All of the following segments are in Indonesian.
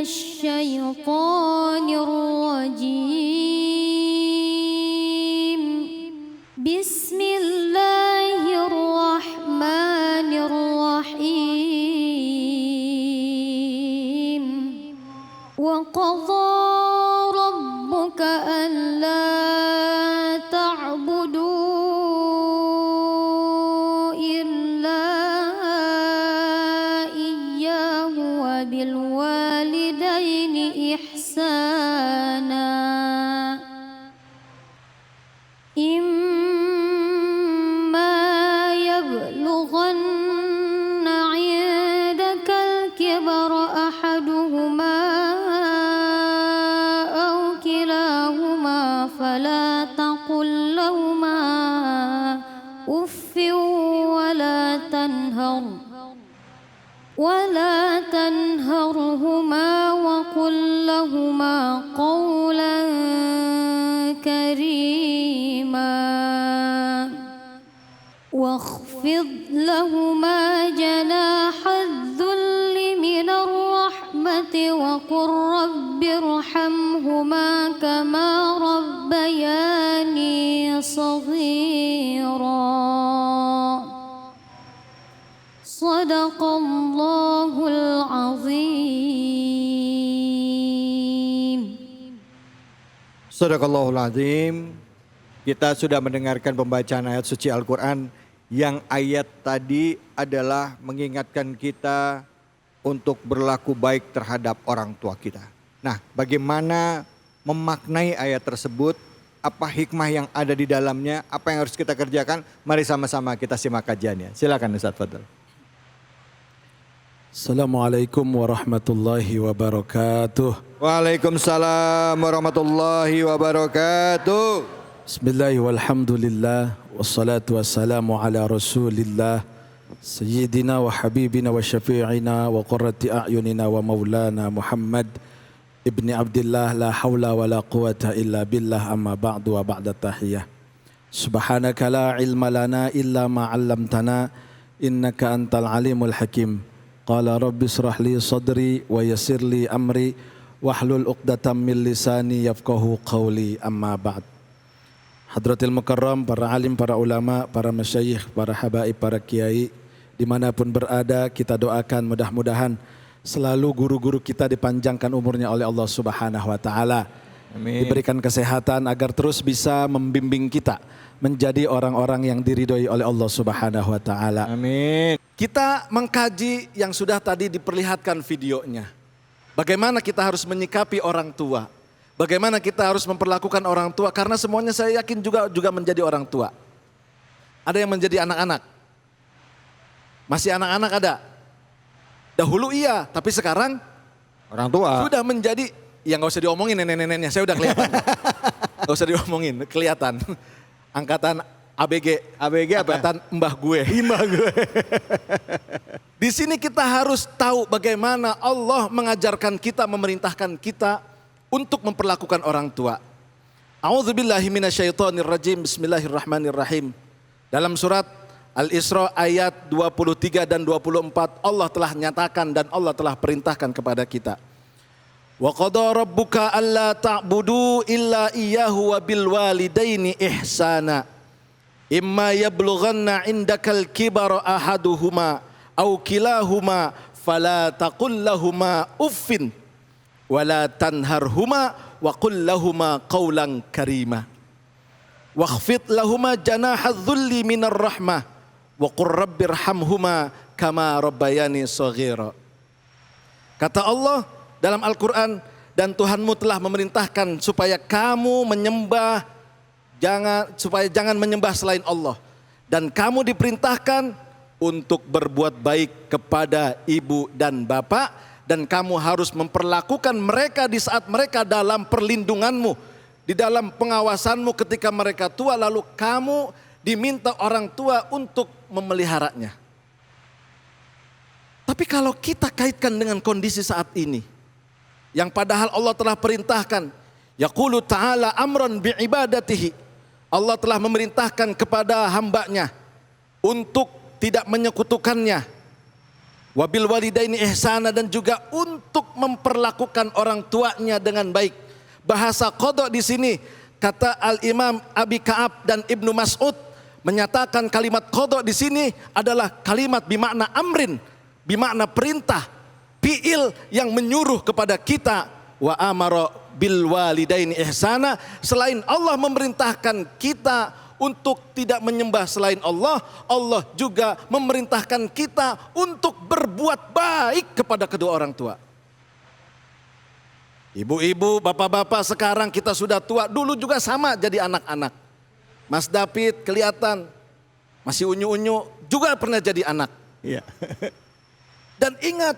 الشيطان الرجيم بسم الله الرحمن الرحيم وقضى ربك ألا تعبدوا إلا إياه وبالوالدين إحسانا إما يبلغن عندك الكبر أحدهما أو كلاهما فلا تقل لهما أف ولا تنهرهما وقل لهما قولا كريما واخفض لهما جناح الذل من الرحمة وقل رب ارحمهما كما ربياني صغيرا صدق الله العظيم. Sadaqallahul Azim. Kita sudah mendengarkan pembacaan ayat suci Al-Quran yang ayat tadi adalah mengingatkan kita untuk berlaku baik terhadap orang tua kita. Nah, bagaimana memaknai ayat tersebut? Apa hikmah yang ada di dalamnya? Apa yang harus kita kerjakan? Mari sama-sama kita simak kajiannya. Silakan Ustaz Fadl. Assalamualaikum warahmatullahi wabarakatuh. Waalaikumsalam warahmatullahi wabarakatuh. Bismillah walhamdulillah wassalatu wassalamu ala rasulillah sayyidina wa habibina wa syafi'ina wa qurrati a'yunina wa maulana Muhammad ibni Abdillah la hawla wa la quwata illa billah amma ba'du wa ba'da tahiyah. Subhanaka la ilma lana illa ma 'allamtana innaka antal alimul hakim. Qala rabbi israh li sadri wa yassir li amri wahlul 'uqdatam min lisani yafqahu qawli amma ba'd. Hadratil Mukarram, para alim, para ulama, para masyayikh, para habaib, para kiai, dimanapun berada kita doakan mudah-mudahan selalu guru-guru kita dipanjangkan umurnya oleh Allah Subhanahu wa Ta'ala. Amin. Diberikan kesehatan agar terus bisa membimbing kita menjadi orang-orang yang diridhoi oleh Allah Subhanahu wa Ta'ala. Amin. Kita mengkaji yang sudah tadi diperlihatkan videonya. Bagaimana kita harus menyikapi orang tua. Bagaimana kita harus memperlakukan orang tua. Karena semuanya saya yakin juga menjadi orang tua. Ada yang menjadi anak-anak. Masih anak-anak ada. Dahulu iya, tapi sekarang Orang tua. sudah menjadi, ya gak usah diomongin nenek-neneknya, saya udah kelihatan. Gak usah diomongin, kelihatan. Angkatan ABG apa? Angkatan mbah gue. Mbah gue. Di sini kita harus tahu bagaimana Allah mengajarkan kita, memerintahkan kita untuk memperlakukan orang tua. A'udzubillahi minasyaitonirrajim. Bismillahirrahmanirrahim. Dalam surat Al-Isra ayat 23 dan 24 Allah telah nyatakan dan Allah telah perintahkan kepada kita. Wa qada rabbuka alla ta'budu illa iyyahu wa bil walidaini ihsana. Imma yablughanna indakal kibara ahaduhuma aw kilahuma fala taqul lahumā uffin wala tanharhuma wa qul lahumā qawlan karīma. Wakhfid lahumā janāha dhulli minar rahmah wa qur rabbirhamhuma kama rabbayani shaghira. Kata Allah dalam Al-Quran, dan Tuhanmu telah memerintahkan supaya kamu menyembah, supaya jangan menyembah selain Allah. Dan kamu diperintahkan untuk berbuat baik kepada ibu dan bapak, dan kamu harus memperlakukan mereka di saat mereka dalam perlindunganmu, di dalam pengawasanmu ketika mereka tua, lalu kamu diminta orang tua untuk memeliharanya. Tapi kalau kita kaitkan dengan kondisi saat ini, yang padahal Allah telah perintahkan, yaqulu ta'ala amran bi'ibadatihi, Allah telah memerintahkan kepada hambanya untuk tidak menyekutukannya. Wabil walidaini ihsana, dan juga untuk memperlakukan orang tuanya dengan baik. Bahasa qadha di sini, kata Al-Imam Abi Ka'ab dan Ibnu Mas'ud menyatakan kalimat qadha di sini adalah kalimat bimakna amrin, bimakna perintah, fi'il yang menyuruh kepada kita. Wa amara bil walidaini ihsana, selain Allah memerintahkan kita untuk tidak menyembah selain Allah, Allah juga memerintahkan kita untuk berbuat baik kepada kedua orang tua. Ibu-ibu, bapak-bapak, sekarang kita sudah tua, dulu juga sama jadi anak-anak. Mas David kelihatan masih unyu-unyu, juga pernah jadi anak. Iya. Dan ingat,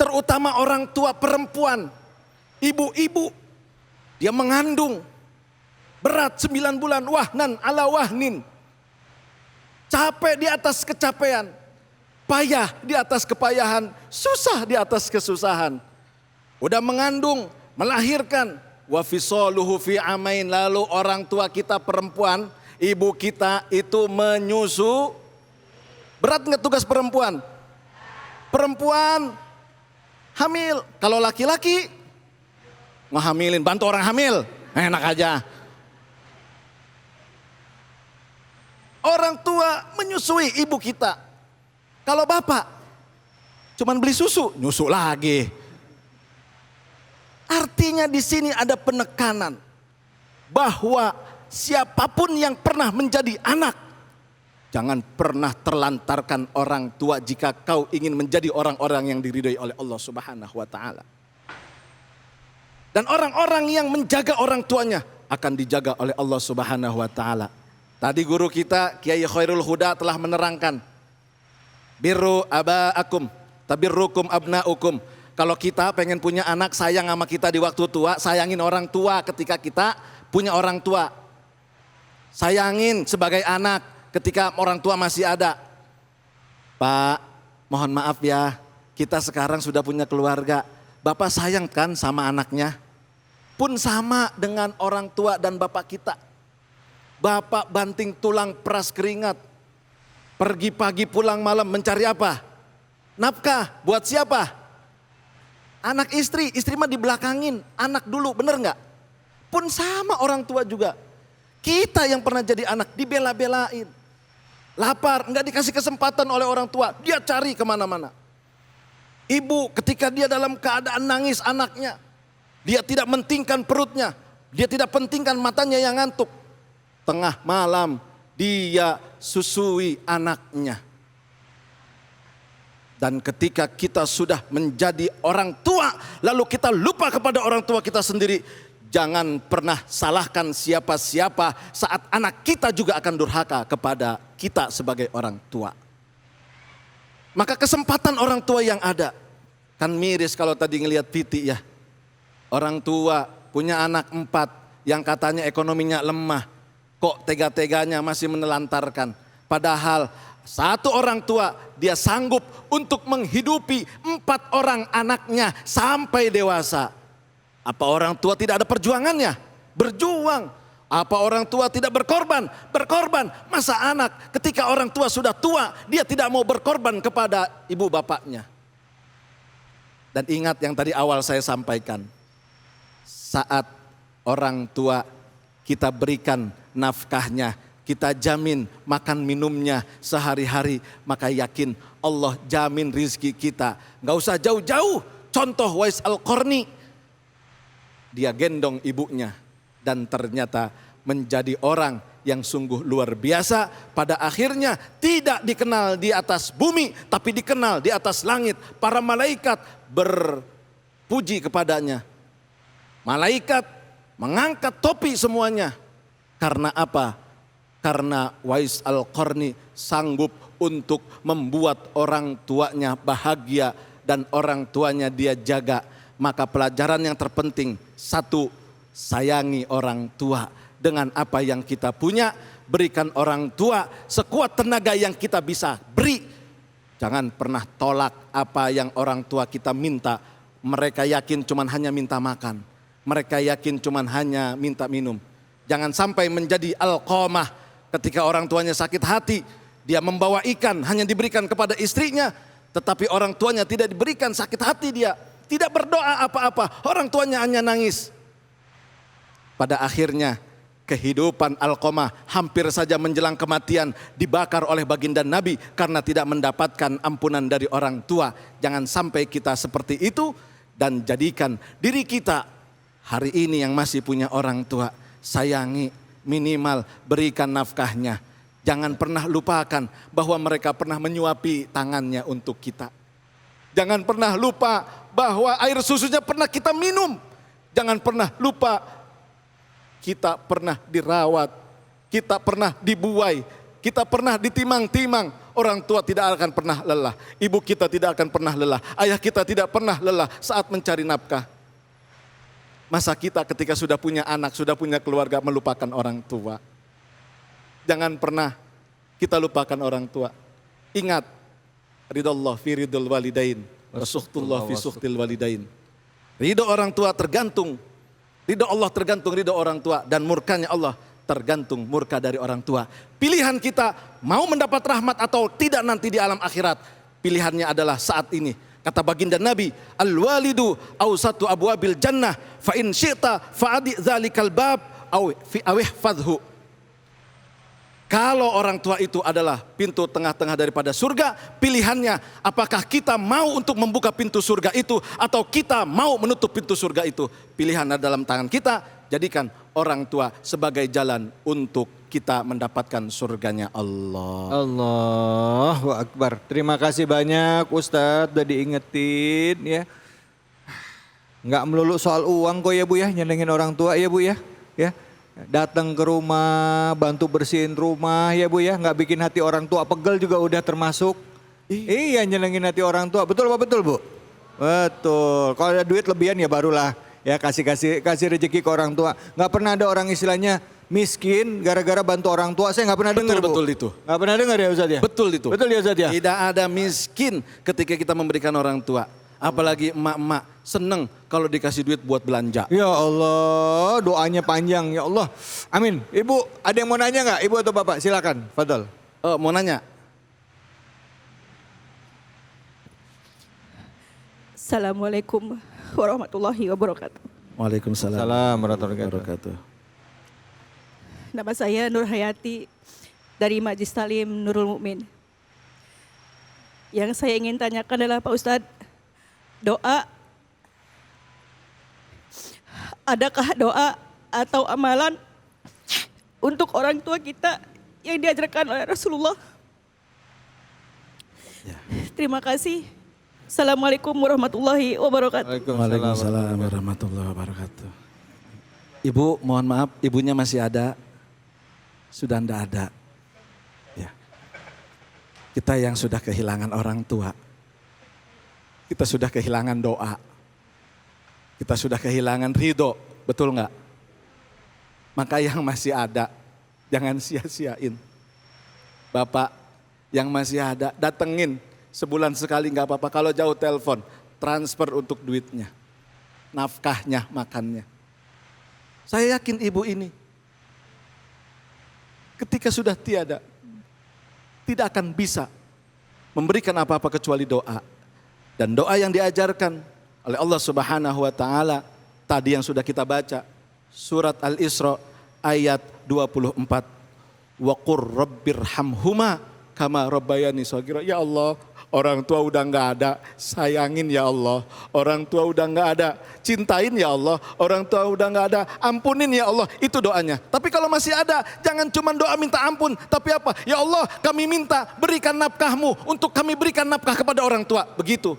terutama orang tua perempuan, ibu-ibu, dia mengandung berat 9 bulan, wahnan ala wahnin. Capek di atas kecapean, payah di atas kepayahan, susah di atas kesusahan. Udah mengandung, melahirkan, wa fisaluhu fi amain, lalu orang tua kita perempuan, ibu kita itu menyusu. Berat nggak tugas perempuan? Perempuan hamil, kalau laki-laki ngehamilin, bantu orang hamil, enak aja. Orang tua menyusui ibu kita. Kalau bapak cuman beli susu, nyusu lagi. Artinya di sini ada penekanan bahwa siapapun yang pernah menjadi anak, jangan pernah terlantarkan orang tua jika kau ingin menjadi orang-orang yang diridhoi oleh Allah Subhanahu wa taala. Dan orang-orang yang menjaga orang tuanya akan dijaga oleh Allah Subhanahu wa taala. Tadi guru kita Kiai Khairul Huda telah menerangkan, birru abaakum tabirrukum abnaukum. Kalau kita pengen punya anak sayang sama kita di waktu tua, sayangin orang tua ketika kita punya orang tua. Sayangin sebagai anak ketika orang tua masih ada. Pak, mohon maaf ya, kita sekarang sudah punya keluarga. Bapak sayang kan sama anaknya? Pun sama dengan orang tua dan bapak kita. Bapak banting tulang peras keringat. Pergi pagi pulang malam mencari apa? Nafkah, buat siapa? Anak istri, istri mah dibelakangin, anak dulu, bener nggak? Pun sama orang tua juga. Kita yang pernah jadi anak dibela-belain. Lapar, nggak dikasih kesempatan oleh orang tua, dia cari kemana-mana. Ibu ketika dia dalam keadaan nangis anaknya, dia tidak mentingkan perutnya, dia tidak pentingkan matanya yang ngantuk. Tengah malam dia susui anaknya. Dan ketika kita sudah menjadi orang tua, lalu kita lupa kepada orang tua kita sendiri, jangan pernah salahkan siapa-siapa saat anak kita juga akan durhaka kepada kita sebagai orang tua. Maka kesempatan orang tua yang ada, kan miris kalau tadi ngelihat Piti ya. Orang tua punya anak 4 yang katanya ekonominya lemah. Kok tega-teganya masih menelantarkan. Padahal satu orang tua dia sanggup untuk menghidupi 4 orang anaknya sampai dewasa. Apa orang tua tidak ada perjuangannya? Berjuang. Apa orang tua tidak berkorban? Berkorban. Masa anak ketika orang tua sudah tua dia tidak mau berkorban kepada ibu bapaknya. Dan ingat yang tadi awal saya sampaikan. Saat orang tua kita berikan nafkahnya, kita jamin makan minumnya sehari-hari, maka yakin Allah jamin rizki kita. Gak usah jauh-jauh, contoh Wais Al-Qarni. Dia gendong ibunya dan ternyata menjadi orang yang sungguh luar biasa. Pada akhirnya tidak dikenal di atas bumi, tapi dikenal di atas langit. Para malaikat berpuji kepadanya. Malaikat mengangkat topi semuanya. Karena apa? Karena Wais Al-Qarni sanggup untuk membuat orang tuanya bahagia dan orang tuanya dia jaga. Maka pelajaran yang terpenting, 1, sayangi orang tua dengan apa yang kita punya. Berikan orang tua sekuat tenaga yang kita bisa beri. Jangan pernah tolak apa yang orang tua kita minta. Mereka yakin cuman hanya minta makan. Mereka yakin cuman hanya minta minum. Jangan sampai menjadi alqamah ketika orang tuanya sakit hati. Dia membawa ikan hanya diberikan kepada istrinya. Tetapi orang tuanya tidak diberikan, sakit hati dia. Tidak berdoa apa-apa, orang tuanya hanya nangis. Pada akhirnya kehidupan Alqamah hampir saja menjelang kematian, dibakar oleh baginda Nabi karena tidak mendapatkan ampunan dari orang tua. Jangan sampai kita seperti itu, dan jadikan diri kita hari ini yang masih punya orang tua, sayangi, minimal berikan nafkahnya. Jangan pernah lupakan bahwa mereka pernah menyuapi tangannya untuk kita. Jangan pernah lupa bahwa air susunya pernah kita minum. Jangan pernah lupa kita pernah dirawat, kita pernah dibuai, kita pernah ditimang-timang. Orang tua tidak akan pernah lelah, ibu kita tidak akan pernah lelah, ayah kita tidak pernah lelah saat mencari nafkah. Masa kita ketika sudah punya anak, sudah punya keluarga melupakan orang tua? Jangan pernah kita lupakan orang tua. Ingat, ridallah fi ridul walidain, wa suhtullah fi suhtil walidain. Ridho orang tua tergantung, ridho Allah tergantung ridho orang tua, dan murkanya Allah tergantung murka dari orang tua. Pilihan kita mau mendapat rahmat atau tidak nanti di alam akhirat, pilihannya adalah saat ini. Kata baginda Nabi, al-walidu awsatu abwabil jannah, fa in syi'ta fa'adi dzalikal bab aw fi awihfadhu. Kalau orang tua itu adalah pintu tengah-tengah daripada surga, pilihannya apakah kita mau untuk membuka pintu surga itu atau kita mau menutup pintu surga itu. Pilihan ada dalam tangan kita, jadikan orang tua sebagai jalan untuk kita mendapatkan surganya Allah. Allahu Akbar. Terima kasih banyak Ustadz udah diingetin ya. Nggak melulu soal uang kok ya Bu ya, nyenengin orang tua ya Bu ya. Ya. Datang ke rumah, bantu bersihin rumah ya Bu ya, nggak bikin hati orang tua pegel juga udah termasuk. Iya, nyenengin hati orang tua, betul Pak, betul Bu? Betul, kalau ada duit lebihan ya barulah ya kasih rezeki ke orang tua. Nggak pernah ada orang istilahnya miskin gara-gara bantu orang tua, saya nggak pernah dengar Bu. Betul itu. Nggak pernah dengar ya Ustadz ya? Betul itu. Betul ya Ustadz ya? Tidak ada miskin ketika kita memberikan orang tua. Apalagi emak-emak seneng kalau dikasih duit buat belanja. Ya Allah, doanya panjang ya Allah. Amin. Ibu, ada yang mau nanya nggak? Ibu atau Bapak? Silakan, Fadol. Oh, mau nanya? Assalamualaikum warahmatullahi wabarakatuh. Waalaikumsalam Warahmatullahi wabarakatuh. Nama saya Nur Hayati dari Majlis Talim Nurul Mukmin. Yang saya ingin tanyakan adalah Pak Ustadz, doa, adakah doa atau amalan untuk orang tua kita yang diajarkan oleh Rasulullah? Ya. Terima kasih. Assalamualaikum warahmatullahi wabarakatuh. Waalaikumsalam warahmatullahi wabarakatuh. Ibu, mohon maaf, ibunya masih ada? Sudah enggak ada. Ya. Kita yang sudah kehilangan orang tua, kita sudah kehilangan doa, kita sudah kehilangan ridho, betul enggak? Maka yang masih ada, jangan sia-siain. Bapak yang masih ada, datengin sebulan sekali enggak apa-apa. Kalau jauh telepon, transfer untuk duitnya, nafkahnya, makannya. Saya yakin ibu ini ketika sudah tiada, tidak akan bisa memberikan apa-apa kecuali doa. Dan doa yang diajarkan oleh Allah Subhanahu wa taala tadi yang sudah kita baca, surat Al-Isra ayat 24. Wa qur rabbirhamhuma kama rabbayani shaghira. Ya Allah, orang tua udah enggak ada, sayangin ya Allah. Orang tua udah enggak ada, cintain ya Allah. Orang tua udah enggak ada, ampunin ya Allah. Itu doanya. Tapi kalau masih ada, jangan cuma doa minta ampun, tapi apa? Ya Allah, kami minta berikan nafkahmu untuk kami berikan nafkah kepada orang tua. Begitu.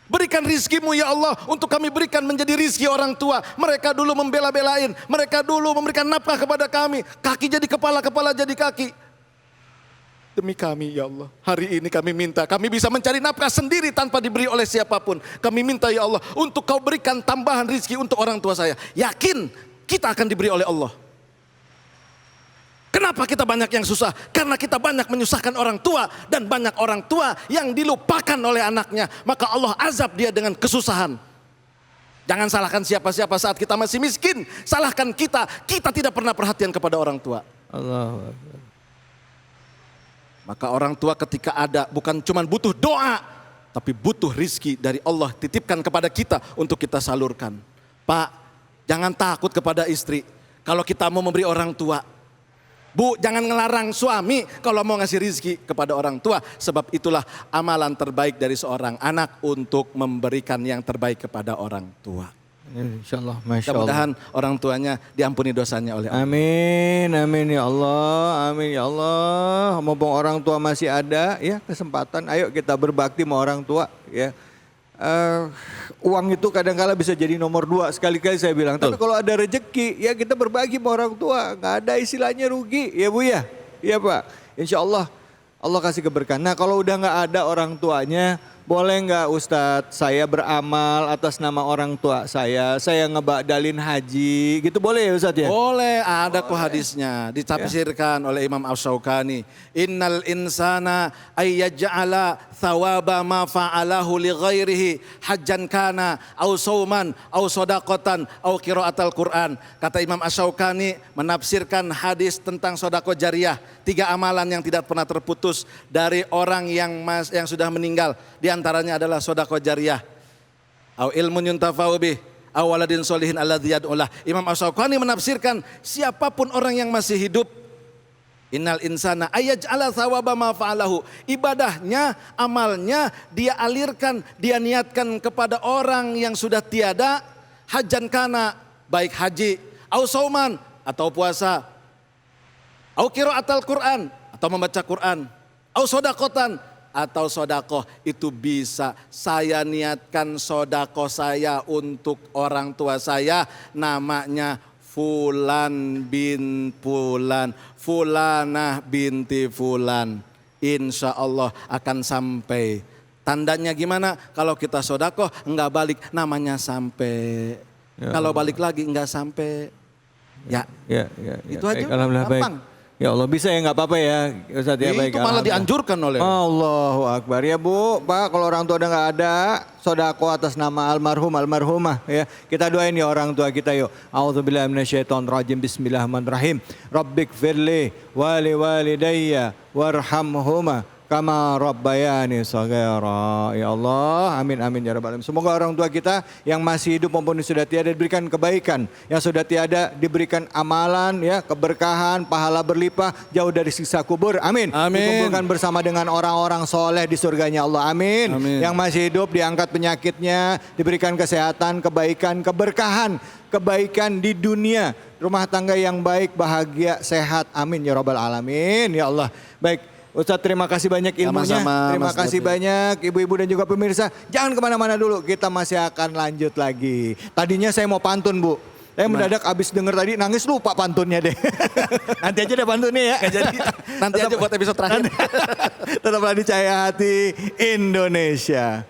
Berikan rizkimu ya Allah untuk kami berikan menjadi rizki orang tua. Mereka dulu membela-belain, mereka dulu memberikan nafkah kepada kami. Kaki jadi kepala, kepala jadi kaki. Demi kami ya Allah, hari ini kami minta, kami bisa mencari nafkah sendiri tanpa diberi oleh siapapun. Kami minta ya Allah untuk kau berikan tambahan rizki untuk orang tua saya. Yakin kita akan diberi oleh Allah. Kenapa kita banyak yang susah? Karena kita banyak menyusahkan orang tua. Dan banyak orang tua yang dilupakan oleh anaknya. Maka Allah azab dia dengan kesusahan. Jangan salahkan siapa-siapa saat kita masih miskin. Salahkan kita, kita tidak pernah perhatian kepada orang tua. Allah. Maka orang tua ketika ada bukan cuma butuh doa, tapi butuh rizki dari Allah titipkan kepada kita untuk kita salurkan. Pak, jangan takut kepada istri kalau kita mau memberi orang tua. Bu, jangan ngelarang suami kalau mau ngasih rizki kepada orang tua. Sebab itulah amalan terbaik dari seorang anak untuk memberikan yang terbaik kepada orang tua. Insyaallah, Masya Allah. Mudah-mudahan orang tuanya diampuni dosanya oleh Allah. Amin, amin ya Allah, amin ya Allah. Mumpung orang tua masih ada, ya kesempatan, ayo kita berbakti sama orang tua, ya. Uang itu kadang-kala bisa jadi nomor 2 sekali-kali saya bilang. Tapi kalau ada rezeki, ya kita berbagi sama orang tua, nggak ada istilahnya rugi, ya Bu ya, iya Pak. Insya Allah, Allah kasih keberkahan. Nah kalau udah nggak ada orang tuanya, boleh nggak Ustadz saya beramal atas nama orang tua saya ngebadalin haji, gitu boleh ya Ustadz ya? Boleh, ada kok hadisnya. Ditafsirkan oleh Imam Asy-Syaukani. Innal insana ayyaj'ala thawaba ma fa'alahu li ghairihi hajjan kana au sauman au sodaqatan au qiraatal Quran. Kata Imam Asy-Syaukani menafsirkan hadis tentang sodako jariyah. 3 amalan yang tidak pernah terputus dari orang yang sudah meninggal. Di antaranya adalah sodako jariyah. Au ilmun yuntafa'u bih. Au waladin solihin alladzi yad'ulah. Imam Asy-Syaukani menafsirkan siapapun orang yang masih hidup, innal insana ayaj'ala thawaba ma fa'alahu. Ibadahnya, amalnya dia alirkan, dia niatkan kepada orang yang sudah tiada, hajjan kana, baik haji, au sauman atau puasa, au qiraatal Quran atau membaca Quran, au sodakotan atau sodakoh. Itu bisa saya niatkan sodakoh saya untuk orang tua saya, namanya Fulan bin Fulan, Fulanah binti Fulan. Insya Allah akan sampai. Tandanya gimana? Kalau kita sodakoh enggak balik, namanya sampai. Ya Kalau Allah. balik lagi enggak sampai. Ya, Ya. itu aja. Baik, alhamdulillah, baik. Gampang. Ya Allah, bisa ya nggak apa-apa ya Ustadz ya, baik. Itu malah Alhamdulillah. dianjurkan oleh Allahu Akbar. Ya Bu, Pak, kalau orang tua udah nggak ada, sodako atas nama almarhum, almarhumah ya. Kita doain ya orang tua kita yuk. A'udzubillahi minasyaitonirrajim. Bismillahirrahmanirrahim. Rabbik firli wali walidayya warhamhuma kama rabbayani shaghira. Ya Allah, amin amin ya rabbal alamin. Semoga orang tua kita yang masih hidup maupun yang sudah tiada diberikan kebaikan, yang sudah tiada diberikan amalan ya, keberkahan, pahala berlimpah, jauh dari siksa kubur. Amin. Amin. Dikumpulkan bersama dengan orang-orang soleh di surganya Allah. Amin. Amin. Yang masih hidup diangkat penyakitnya, diberikan kesehatan, kebaikan, keberkahan, kebaikan di dunia, rumah tangga yang baik, bahagia, sehat. Amin ya rabbal alamin. Ya Allah. Baik. Ustadz, terima kasih banyak ilmunya. Sama-sama, Terima Mas kasih David. banyak ibu-ibu dan juga pemirsa. Jangan kemana-mana dulu, kita masih akan lanjut lagi. Tadinya saya mau pantun Bu. Saya mendadak abis denger tadi nangis lupa pantunnya deh. Nanti aja deh pantunnya ya. Jadi nanti aja buat episode terakhir. Tetaplah di Cahaya Hati Indonesia.